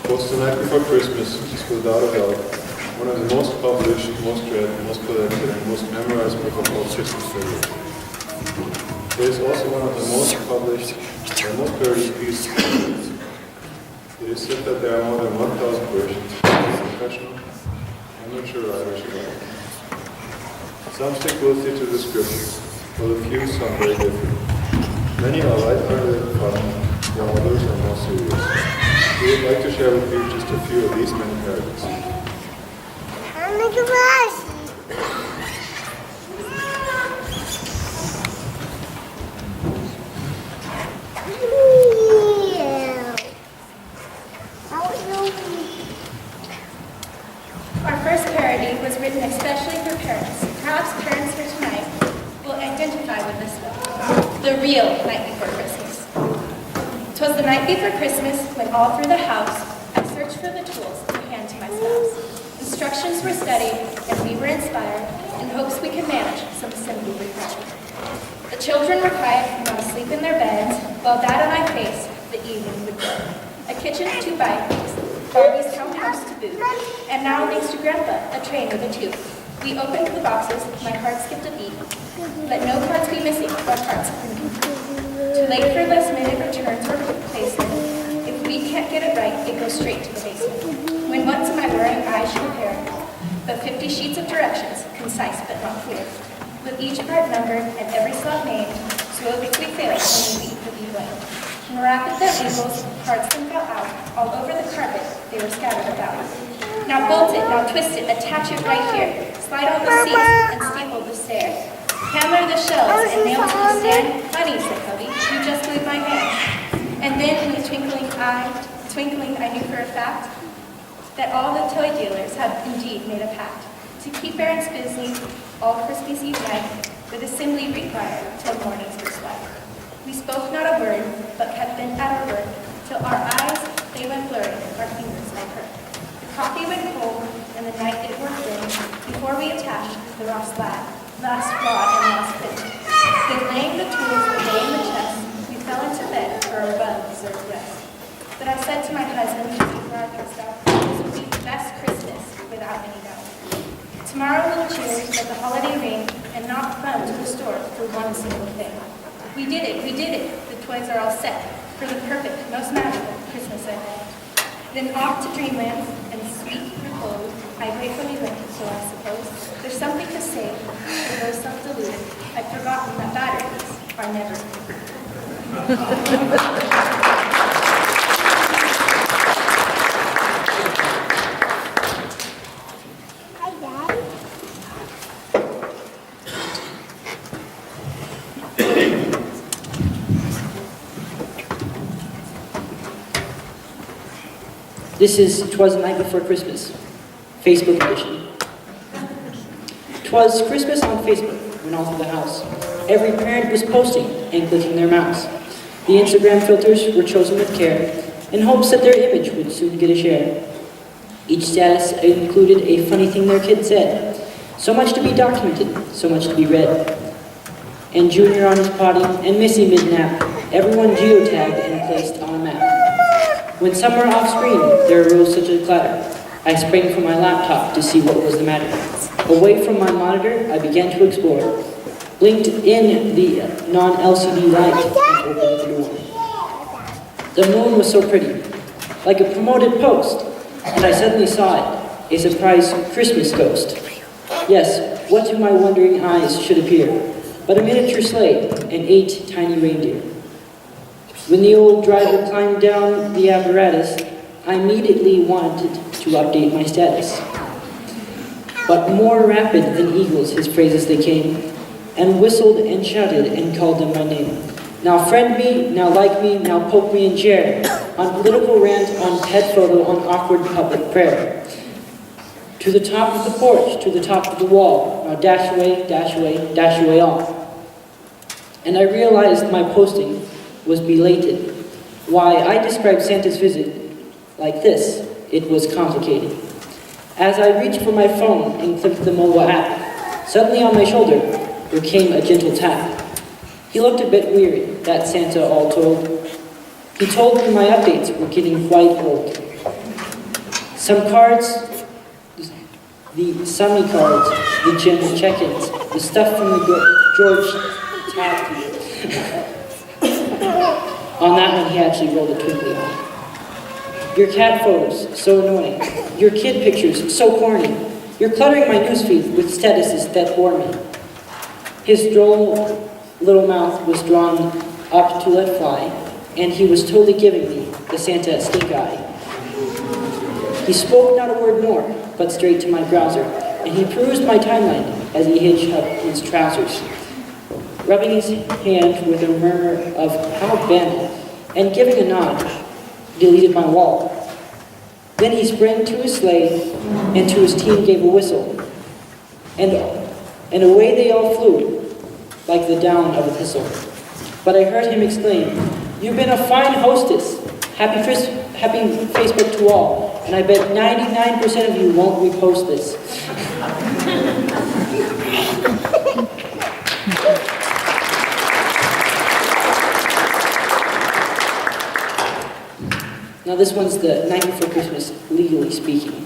Was the Night Before Christmas is without a doubt one of the most published, most read, most collected, and most memorized book of all Christmas fables. It is also one of the most published and most parodied pieces of poets. It is said that there are more than 1,000 versions. Professional, amateur writers write. Some stick closely to the scriptures, while a few sound very different. Many are lighthearted and fun, while others are more serious. We would like to share with you just a few of these many parodies. Our first parody was written especially for parents. Perhaps parents here tonight will identify with this one. The real Night Before Christmas. 'Twas the night before Christmas when all through the house I searched for the tools to hand to my spouse. Instructions were studied and we were inspired in hopes we could manage some assembly required. The children were quiet and not asleep in their beds, while Dad and I faced the evening would go. A kitchen, 2 bikes, Barbie's house to boot, and now thanks to Grandpa, a train with a tube. We opened the boxes, my heart skipped a beat. Let no parts be missing, but parts incomplete. Too late for last minute returns or replacement. If we can't get it right, it goes straight to the basement. When once my worrying eyes should appear, but 50 sheets of directions, concise but not clear. With each part numbered and every slot named, so if we fail, only we could be blamed. From rapid their angles, parts then fell out. All over the carpet, they were scattered about. Now bolt it, now twist it, attach it right here. Slide on the seats and steeple the stairs. Hammer the shelves and nail to the stand. Funny, said Hubby, you just glued my hand. And then in the twinkling, I knew for a fact that all the toy dealers had indeed made a pact to keep parents busy all Christmas Eve night with assembly required till morning's display. We spoke not a word, but kept bent at our work till our eyes they went blurry, our fingers all hurt. The coffee went cold, and the night it worked in before we attached the last rod and last pin. Then laying the tools away in the chest, we fell into bed for a well-deserved rest. But I said to my cousin, before I passed out, this will be the best Christmas, without any doubt. Tomorrow we'll cheers, let the holiday ring, and not run to the store for one single thing. We did it, the toys are all set for the perfect, most magical Christmas ahead. Then off to dreamland and sweet repose, I gratefully went, so I suppose there's something to say for those self-deluded. I've forgotten that batteries are never This is 'Twas the Night Before Christmas, Facebook edition. 'Twas Christmas on Facebook when all through the house. Every parent was posting and clicking their mouse. The Instagram filters were chosen with care in hopes that their image would soon get a share. Each status included a funny thing their kid said. So much to be documented, so much to be read. And Junior on his potty and Missy mid-nap, everyone geotagged and placed on a map. When somewhere off-screen there arose such a clatter, I sprang from my laptop to see what was the matter. Away from my monitor, I began to explore. Blinked in the non-LCD light and opened the door. The moon was so pretty, like a promoted post, and I suddenly saw it, a surprise Christmas ghost. Yes, what to my wondering eyes should appear, but a miniature sleigh and 8 tiny reindeer. When the old driver climbed down the apparatus, I immediately wanted to update my status. But more rapid than eagles his phrases they came, and whistled and shouted and called them by name. Now friend me, now like me, now poke me and share, on political rant, on pet photo, on awkward public prayer. To the top of the porch, to the top of the wall, now dash away, dash away, dash away all. And I realized my posting was belated. Why, I described Santa's visit like this. It was complicated. As I reached for my phone and clicked the mobile app, suddenly on my shoulder, there came a gentle tap. He looked a bit weary, that Santa all told. He told me my updates were getting quite old. Some cards, the Summy cards, the gym check-ins, the stuff from the George Taffy. On that one, he actually rolled a twinkly eye. Your cat photos, so annoying. Your kid pictures, so corny. You're cluttering my newsfeed with statuses that bore me. His droll little mouth was drawn up to let fly, and he was totally giving me the Santa stink eye. He spoke not a word more, but straight to my browser, and he perused my timeline as he hitched up his trousers, rubbing his hand with a murmur of "How Ben," and giving a nod, deleted my wall. Then he sprang to his sleigh, and to his team gave a whistle, and away they all flew, like the down of a thistle. But I heard him exclaim, "You've been a fine hostess! Happy Facebook to all, and I bet 99% of you won't repost this." Now this one's the night before Christmas, legally speaking.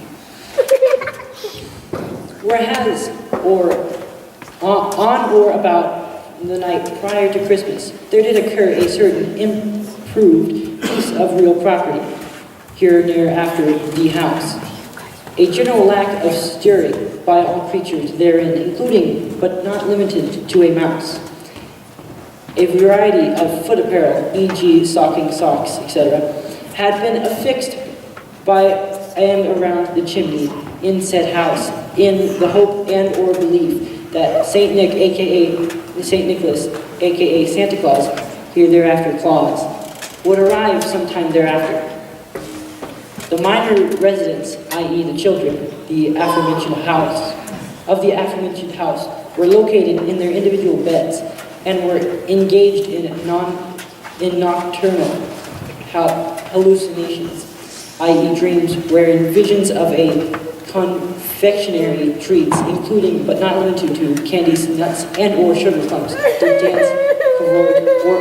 Whereas, on or about the night prior to Christmas, there did occur a certain improved piece of real property, here near after the house. A general lack of stirring by all creatures therein, including, but not limited to, a mouse. A variety of foot apparel, e.g. stocking, socks, etc., had been affixed by and around the chimney in said house, in the hope and or belief that Saint Nick, aka Saint Nicholas, aka Santa Claus, here thereafter Claus, would arrive sometime thereafter. The minor residents, i.e. the children, of the aforementioned house, were located in their individual beds and were engaged in nocturnal hallucinations, i.e. dreams wherein visions of a confectionery treats, including but not limited to candies, nuts, and or sugar plums, did dance, cavort, or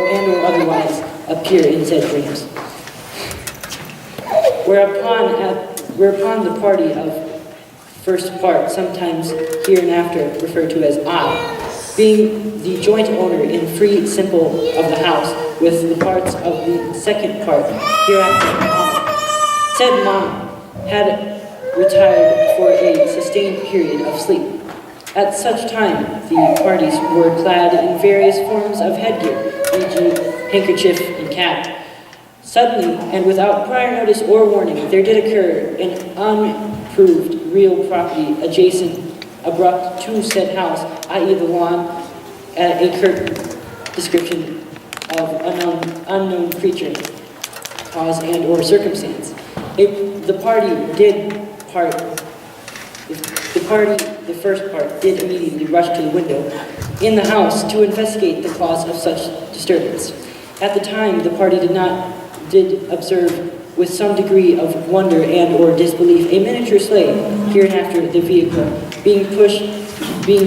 otherwise appear in said dreams. Whereupon the party of first part, sometimes hereinafter referred to as I, being the joint owner in free simple of the house, with the parts of the second part, hereafter Mama. Said Mama had retired for a sustained period of sleep. At such time, the parties were clad in various forms of headgear, e.g. handkerchief and cap. Suddenly, and without prior notice or warning, there did occur an unproved real property adjacent, abrupt to said house, i.e. the lawn, a curtain description of unknown creature, cause and or circumstance. The first part did immediately rush to the window in the house to investigate the cause of such disturbance. At the time, the party did observe with some degree of wonder and or disbelief a miniature sleigh, hereinafter the vehicle, being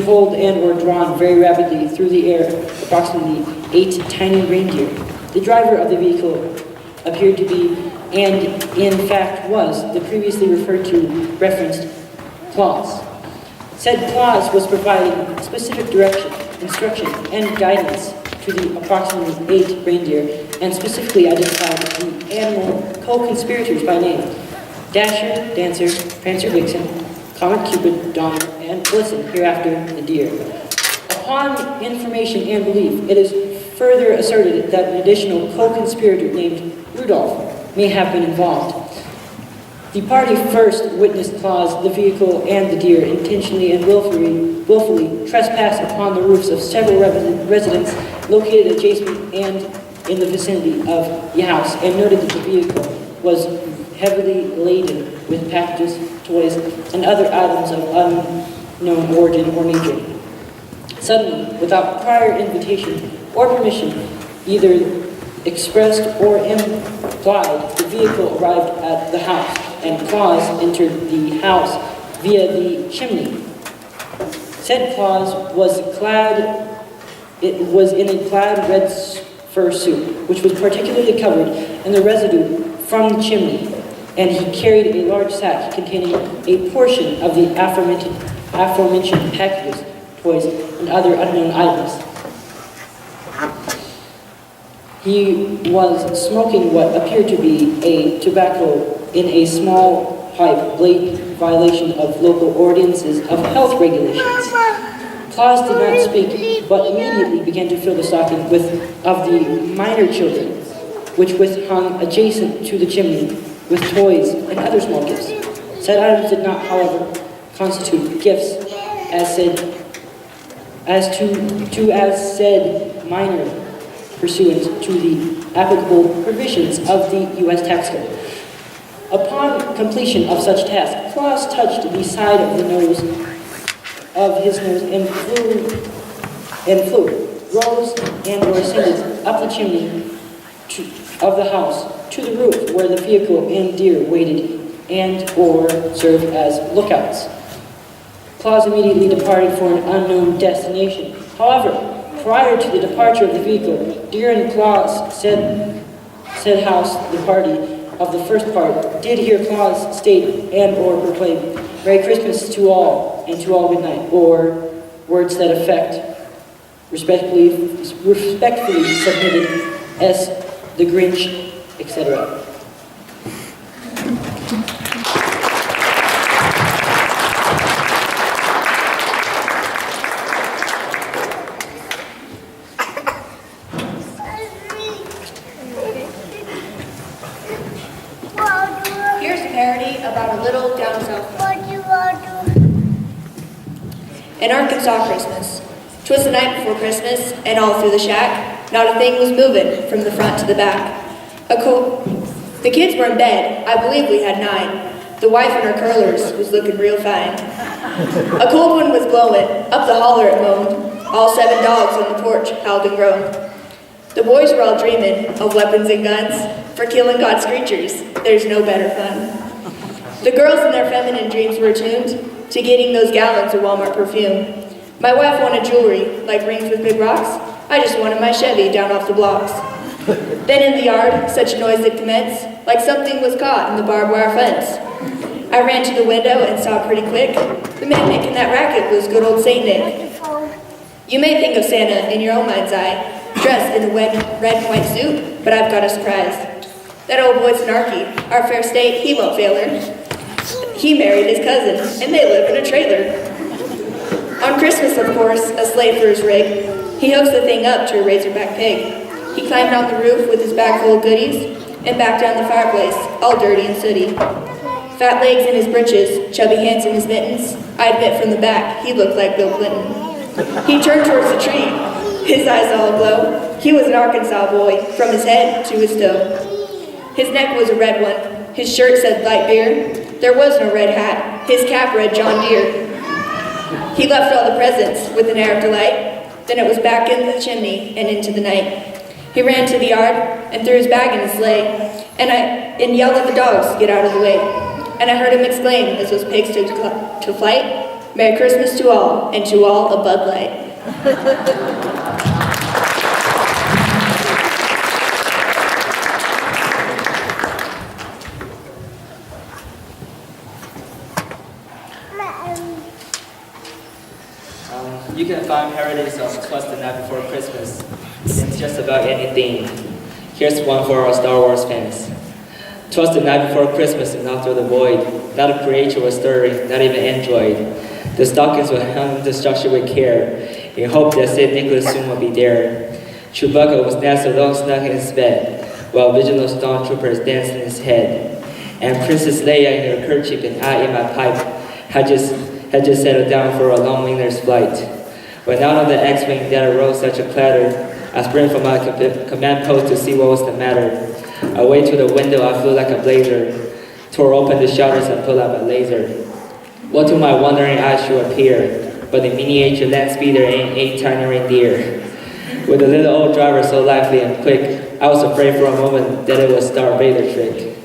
pulled and or drawn very rapidly through the air, approximately 8 tiny reindeer. The driver of the vehicle appeared to be, and in fact was, the previously referred to referenced Claus. Said Claus was providing specific direction, instruction, and guidance to the approximately 8 reindeer, and specifically identified the animal co-conspirators by name: Dasher, Dancer, Prancer, Vixen, Comet, Cupid, Donner, and Blitzen, hereafter the deer. Upon information and belief, it is further asserted that an additional co-conspirator named Rudolph may have been involved. The party first witnessed Claus, the vehicle, and the deer intentionally and willfully trespass upon the roofs of several residents located adjacent and in the vicinity of the house, and noted that the vehicle was heavily laden with packages, toys, and other items of unknown origin or nature. Suddenly, without prior invitation or permission, either expressed or implied, the vehicle arrived at the house, and Claus entered the house via the chimney. Said Claus was in a clad red fur suit, which was particularly covered in the residue from the chimney. and he carried a large sack containing a portion of the aforementioned packages, toys, and other unknown items. He was smoking what appeared to be a tobacco in a small pipe, blatant violation of local ordinances of health regulations. Claus did not speak, but immediately began to fill the stocking of the minor children, which was hung adjacent to the chimney, with toys and other small gifts. Said items did not, however, constitute gifts, as said minor, pursuant to the applicable provisions of the U.S. tax code. Upon completion of such task, Claus touched the side of his nose and flew, rose and or ascended up the chimney of the house to the roof where the vehicle and deer waited and or served as lookouts. Claus immediately departed for an unknown destination. However, prior to the departure of the vehicle, deer and Claus said house, the party of the first part, did hear Claus state and or proclaim, "Merry Christmas to all, and to all good night," or words that effect, respectfully submitted as the Grinch, etc. Here's a parody about a little down south. An Arkansas Christmas. 'Twas the night before Christmas, and all through the shack, not a thing was moving from the front to the back. The kids were in bed. I believe we had 9. The wife in her curlers was looking real fine. A cold wind was blowing, up the holler it moaned. All 7 dogs on the porch howled and groaned. The boys were all dreaming of weapons and guns. For killing God's creatures, there's no better fun. The girls in their feminine dreams were attuned to getting those gallons of Walmart perfume. My wife wanted jewelry, like rings with big rocks. I just wanted my Chevy down off the blocks. Then in the yard, such a noise had commenced, like something was caught in the barbed wire fence. I ran to the window and saw pretty quick, the man making that racket was good old Saint Nick. You may think of Santa in your own mind's eye, dressed in a red and white suit, but I've got a surprise. That old boy's an Archie, our fair state, he won't fail her. He married his cousin, and they live in a trailer. On Christmas, of course, a slave for his rig, he hooks the thing up to a razorback pig. He climbed on the roof with his bag full of goodies, and back down the fireplace, all dirty and sooty. Fat legs in his breeches, chubby hands in his mittens, I admit from the back, he looked like Bill Clinton. He turned towards the tree, his eyes all aglow. He was an Arkansas boy, from his head to his toe. His neck was a red one, his shirt said light beer. There was no red hat, his cap read John Deere. He left all the presents with an air of delight. Then it was back into the chimney and into the night. He ran to the yard and threw his bag in his sleigh, and yelled at the dogs to get out of the way. And I heard him exclaim as those pigs took to flight, "Merry Christmas to all, and to all a Bud Light." You can find parodies of "Twas the Night Before Christmas" in just about anything. Here's one for our Star Wars fans. 'Twas the night before Christmas and after the void. Not a creature was stirring, not even android. The stockings were hung in destruction with care, in hope that St. Nicholas soon would be there. Chewbacca was nestled long snug in his bed, while vigilant stormtroopers danced in his head. And Princess Leia in her kerchief and I in my pipe had just settled down for a long winter's flight. When out of the X-Wing there arose such a clatter, I sprang from my command post to see what was the matter. Away to the window I flew like a blazer, tore open the shutters and pulled out my laser. What to my wondering eyes should appear, but the miniature land speeder and 8 tiny reindeer. With the little old driver so lively and quick, I was afraid for a moment that it was Darth Vader trick.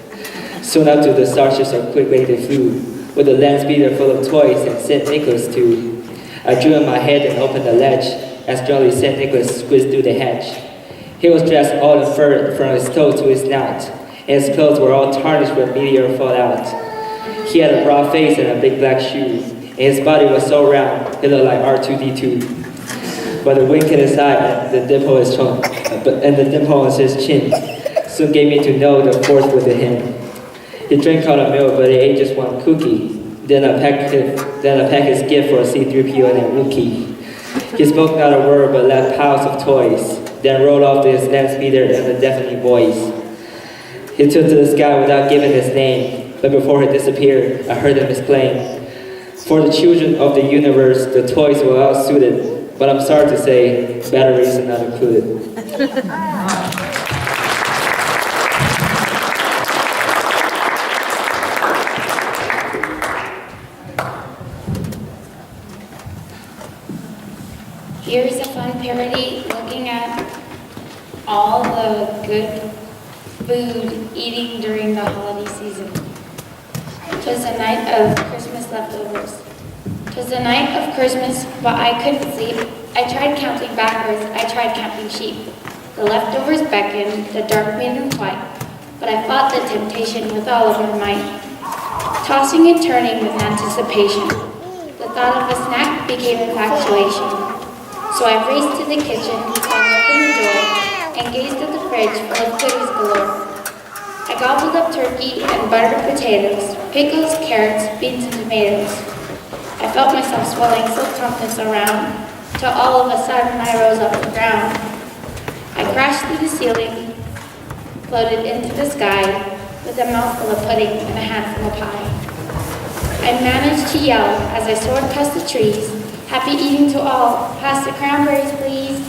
Soon up to the starships so quickly they flew, with the land speeder full of toys and St. Nicholas too. I drew in my head and opened the latch, as jolly St. Nicholas squeezed through the hatch. He was dressed all in fur from his toe to his snout, and his clothes were all tarnished with meteor fallout. He had a broad face and a big black shoes, and his body was so round, it looked like R2-D2. But the wink in his eye and the dimple in his chin soon gave me to know the force within him. He drank all the milk, but he ate just one cookie. Then I packed his gift for a C-3PO and a Wookiee. He spoke not a word, but left piles of toys, then rolled off to his land speeder in a deafening voice. He took to the sky without giving his name, but before he disappeared, I heard him exclaim, "For the children of the universe, the toys were well suited, but I'm sorry to say, batteries are not included." Here's a fun parody looking at all the good food eating during the holiday season. 'Twas the night of Christmas leftovers. 'Twas the night of Christmas, but I couldn't sleep. I tried counting backwards, I tried counting sheep. The leftovers beckoned, the dark made them white, but I fought the temptation with all of my might. Tossing and turning with anticipation, the thought of a snack became infatuation. So I raced to the kitchen, flung open the door, and gazed at the fridge full of goodies galore. I gobbled up turkey and buttered potatoes, pickles, carrots, beans, and tomatoes. I felt myself swelling silk toughness around, till all of a sudden I rose off the ground. I crashed through the ceiling, floated into the sky, with a mouthful of pudding and a handful of pie. I managed to yell as I soared past the trees, "Happy eating to all. Pass the cranberries, please."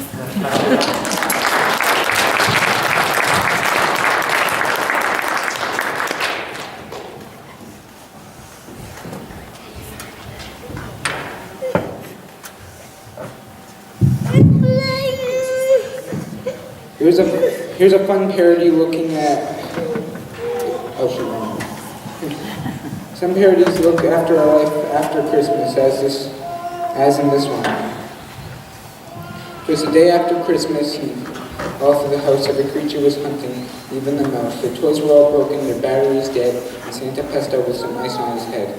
Here's a fun parody looking at. Oh, shoot. Some parodies look after our life after Christmas, as in this one. It was the day after Christmas, and all through the house every creature was hunting, even the mouse. Their toys were all broken, their batteries dead, and Santa passed out with some ice on his head.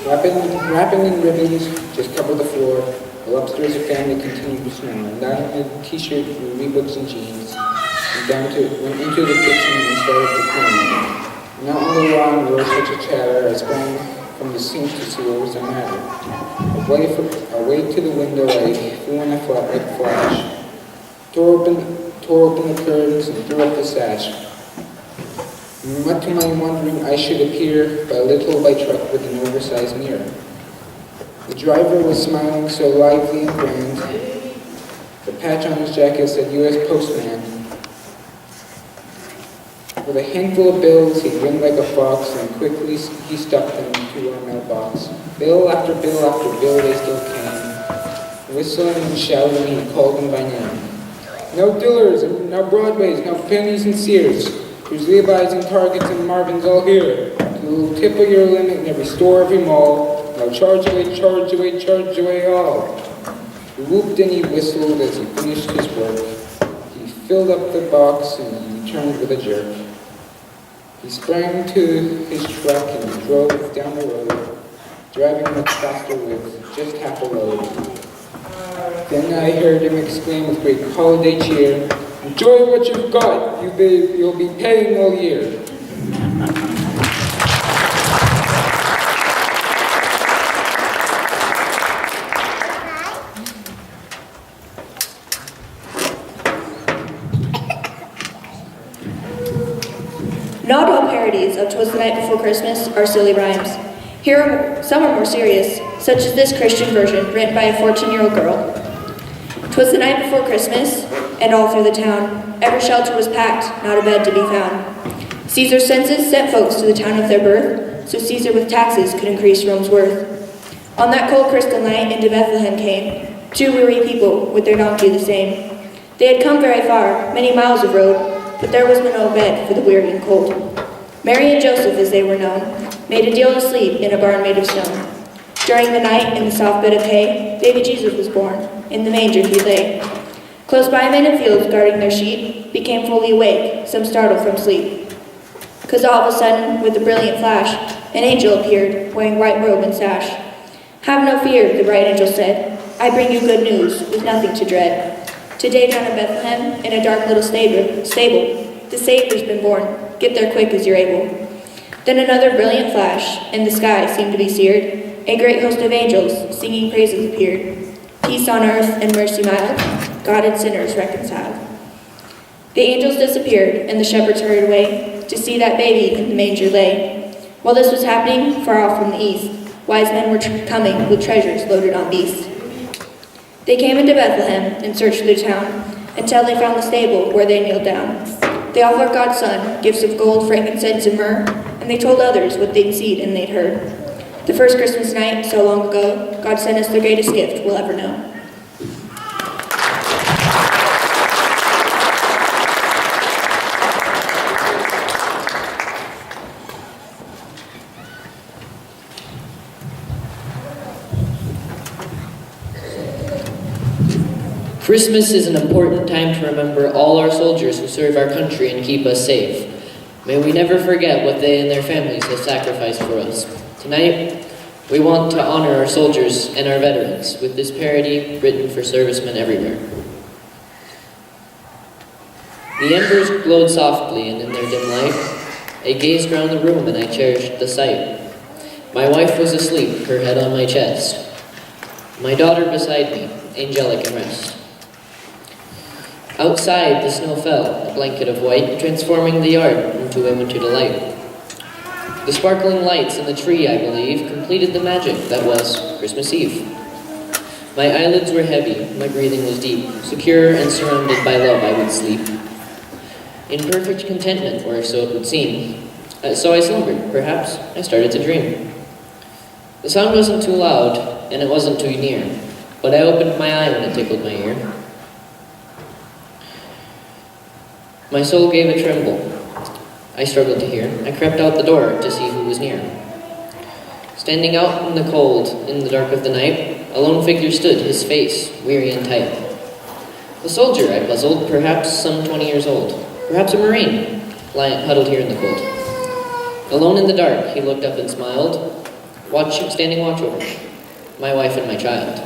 Wrapping in ribbons just covered the floor, while upstairs the family continued to snore. And down in a t-shirt, Reeboks and jeans, and went into the kitchen and started preparing. And out on the lawn rose such a chatter, I sprang from the sink to see what was the matter. Away to the window, I flew in a flash, tore open the curtains and threw up the sash. Much to my wondering, I should appear by little by truck with an oversized mirror. The driver was smiling so lively and grand. The patch on his jacket said U.S. Postman. With a handful of bills, he grinned like a fox, and quickly he stuffed them into our mailbox. Bill after bill after bill they still came. Whistling and shouting, he called them by name. No Dillers, no Broadways, no Pennies and Sears. There's Levi's and Targets and Marvin's all here. To a little tip of your limit in every store, every mall. Now charge away all. He whooped and he whistled as he finished his work. He filled up the box and he returned with a jerk. He sprang to his truck and he drove down the road, driving much faster with just half a load. Then I heard him exclaim with great holiday cheer, "Enjoy what you've got, you'll be paying all year." Not all parodies of "'Twas the Night Before Christmas" are silly rhymes. Some are more serious, such as this Christian version written by a 14-year-old girl. "'Twas the night before Christmas, and all through the town, every shelter was packed, not a bed to be found. Caesar's census sent folks to the town of their birth, so Caesar with taxes could increase Rome's worth. On that cold crystal night into Bethlehem came 2 weary people with their donkey the same. They had come very far, many miles of road, but there was no bed for the weary and cold. Mary and Joseph, as they were known, made a deal to sleep in a barn made of stone. During the night, in the soft bed of hay, baby Jesus was born. In the manger he lay. Close by men in fields guarding their sheep became fully awake, some startled from sleep. 'Cause all of a sudden, with a brilliant flash, an angel appeared, wearing white robe and sash. "Have no fear," the bright angel said. "I bring you good news, with nothing to dread. Today down in Bethlehem, in a dark little stable, the Savior's been born. Get there quick as you're able." Then another brilliant flash, and the sky seemed to be seared. A great host of angels, singing praises, appeared. Peace on earth and mercy mild, God and sinners reconciled. The angels disappeared, and the shepherds hurried away to see that baby in the manger lay. While this was happening, far off from the east, wise men were coming with treasures loaded on beasts. They came into Bethlehem and searched through the town until they found the stable where they kneeled down. They offered God's Son gifts of gold, frankincense, and myrrh, and they told others what they'd seen and they'd heard. The first Christmas night, so long ago, God sent us the greatest gift we'll ever know. Christmas is an important time to remember all our soldiers who serve our country and keep us safe. May we never forget what they and their families have sacrificed for us. Tonight, we want to honor our soldiers and our veterans with this parody written for servicemen everywhere. The embers glowed softly, and in their dim light, I gazed round the room and I cherished the sight. My wife was asleep, her head on my chest. My daughter beside me, angelic in rest. Outside, the snow fell, a blanket of white, transforming the yard into a winter delight. The sparkling lights in the tree, I believe, completed the magic that was Christmas Eve. My eyelids were heavy, my breathing was deep. Secure and surrounded by love, I would sleep. In perfect contentment, or so it would seem. So I slumbered. Perhaps I started to dream. The sound wasn't too loud, and it wasn't too near, but I opened my eye when it tickled my ear. My soul gave a tremble. I struggled to hear. I crept out the door to see who was near. Standing out in the cold, in the dark of the night, a lone figure stood, his face weary and tight. A soldier, I puzzled, perhaps some 20 years old. Perhaps a Marine, lying huddled here in the cold. Alone in the dark, he looked up and smiled, standing watch over me, my wife and my child.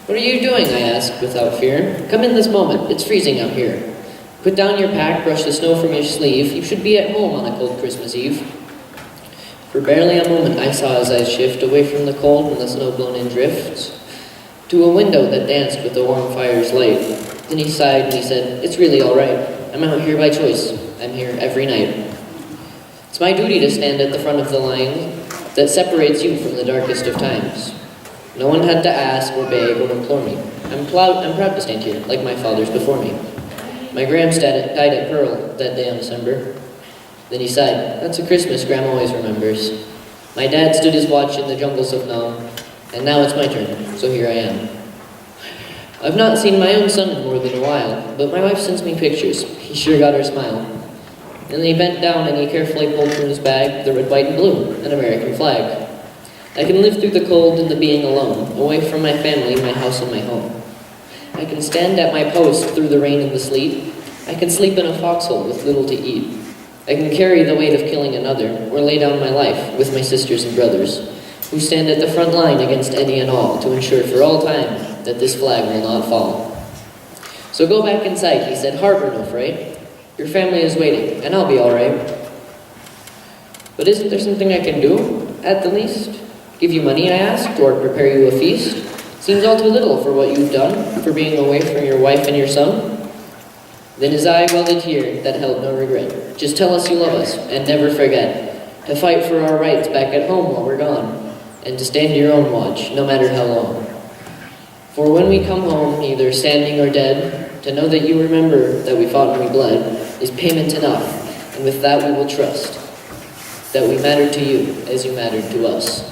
"What are you doing?" I asked without fear. "Come in this moment, it's freezing out here. Put down your pack, brush the snow from your sleeve. You should be at home on a cold Christmas Eve." For barely a moment I saw his eyes shift away from the cold and the snow-blown-in drifts to a window that danced with the warm fire's light. Then he sighed and he said, "It's really all right. I'm out here by choice. I'm here every night. It's my duty to stand at the front of the line that separates you from the darkest of times. No one had to ask or beg or implore me. I'm proud to stand here, like my fathers before me. My granddad died at Pearl that day in December." Then he sighed. "That's a Christmas Grandma always remembers. My dad stood his watch in the jungles of Nam, and now it's my turn, so here I am. I've not seen my own son in more than a while, but my wife sends me pictures. He sure got her smile." And he bent down and he carefully pulled from his bag the red, white, and blue, an American flag. "I can live through the cold and the being alone, away from my family, my house, and my home. I can stand at my post through the rain and the sleet. I can sleep in a foxhole with little to eat. I can carry the weight of killing another, or lay down my life with my sisters and brothers, who stand at the front line against any and all to ensure for all time that this flag will not fall. So go back inside," he said, "harbor no fright. Your family is waiting, and I'll be all right." "But isn't there something I can do, at the least? Give you money," I asked, "or prepare you a feast? Seems all too little for what you've done, for being away from your wife and your son." Then his eye welded here that held no regret. "Just tell us you love us, and never forget to fight for our rights back at home while we're gone, and to stand your own watch, no matter how long. For when we come home, either standing or dead, to know that you remember that we fought and we bled is payment enough, and with that we will trust that we mattered to you as you mattered to us."